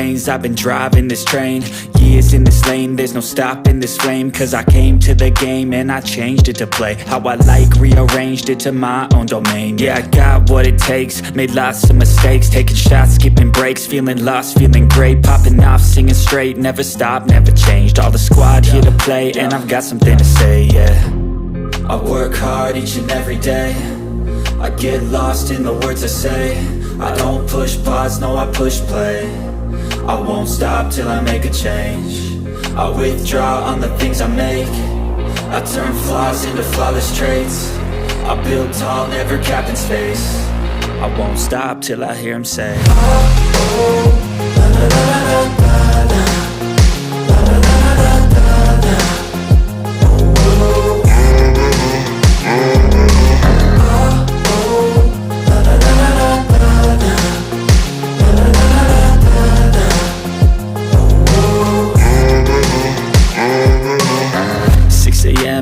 veins, I've been driving this train. Years in this lane, there's no stopping this flame. Cause I came to the game and I changed it to play how I like, rearranged it to my own domain. Yeah, I got what it takes, made lots of mistakes, taking shots, skipping breaks, feeling lost, feeling great, popping off, singing straight, never stopped, never changed. All the squad here to play and I've got something to say, yeah. I work hard each and every day, I get lost in the words I say. I don't push pause, no I push play. I won't stop till I make a change. I withdraw on the things I make. I turn flaws into flawless traits. I build tall, never capped in space. I won't stop till I hear him say, oh, oh, la, la, la, la, la, la, la, la, la, la, la, la.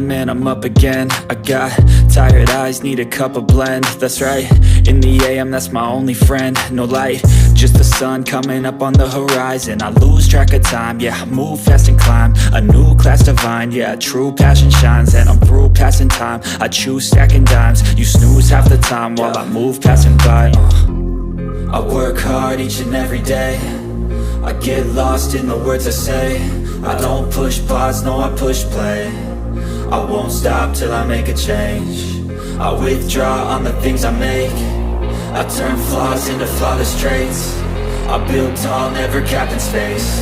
And I'm up again. I got tired eyes, need a cup of blend. That's right, in the AM, that's my only friend. No light, just the sun coming up on the horizon. I lose track of time, yeah, I move fast and climb a new class divine, yeah, true passion shines. And I'm through passing time, I choose stacking dimes. You snooze half the time while I move passing by. I work hard each and every day, I get lost in the words I say. I don't push pause, no I push play. I won't stop till I make a change. I withdraw on the things I make. I turn flaws into flawless traits. I build tall, never capped in space.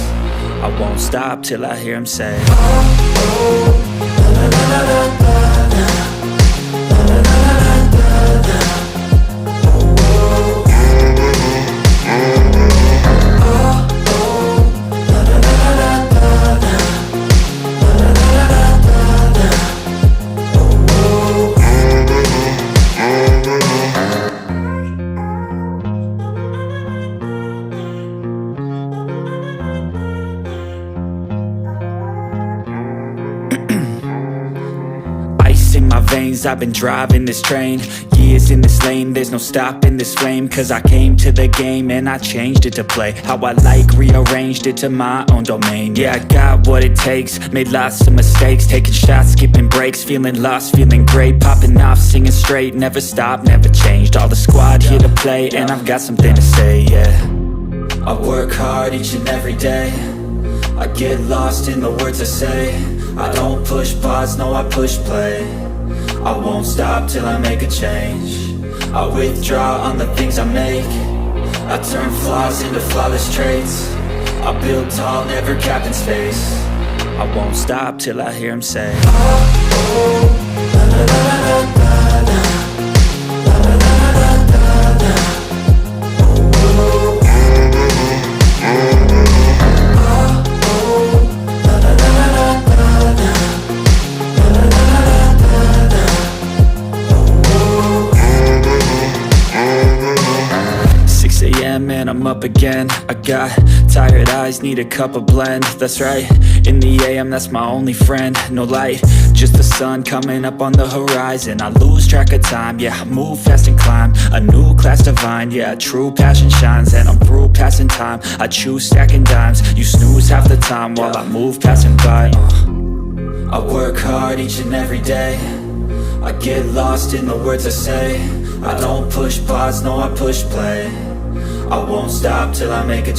I won't stop till I hear him say, oh, oh, la, la, la, la, la, la, la, la, la, la, la. I've been driving this train, years in this lane, there's no stopping this flame. Cause I came to the game and I changed it to play how I like, rearranged it to my own domain. Yeah, I got what it takes, made lots of mistakes, taking shots, skipping breaks, feeling lost, feeling great, popping off, singing straight, never stopped, never changed. All the squad here to play and I've got something to say, yeah. I work hard each and every day, I get lost in the words I say. I don't push pause, no I push play. I won't stop till I make a change. I withdraw on the things I make. I turn flaws into flawless traits. I build tall, never capped in space. I won't stop till I hear him say, oh, oh, la, la, la, la, la, la, la, la, la, la, la, la. And I'm up again. I got tired eyes, need a cup of blend. That's right, in the AM, that's my only friend. No light, just the sun coming up on the horizon. I lose track of time, yeah, I move fast and climb a new class divine, yeah, true passion shines. And I'm through passing time, I choose stacking dimes. You snooze half the time while I move passing by. I work hard each and every day, I get lost in the words I say. I don't push pause, no I push play. I won't stop till I make a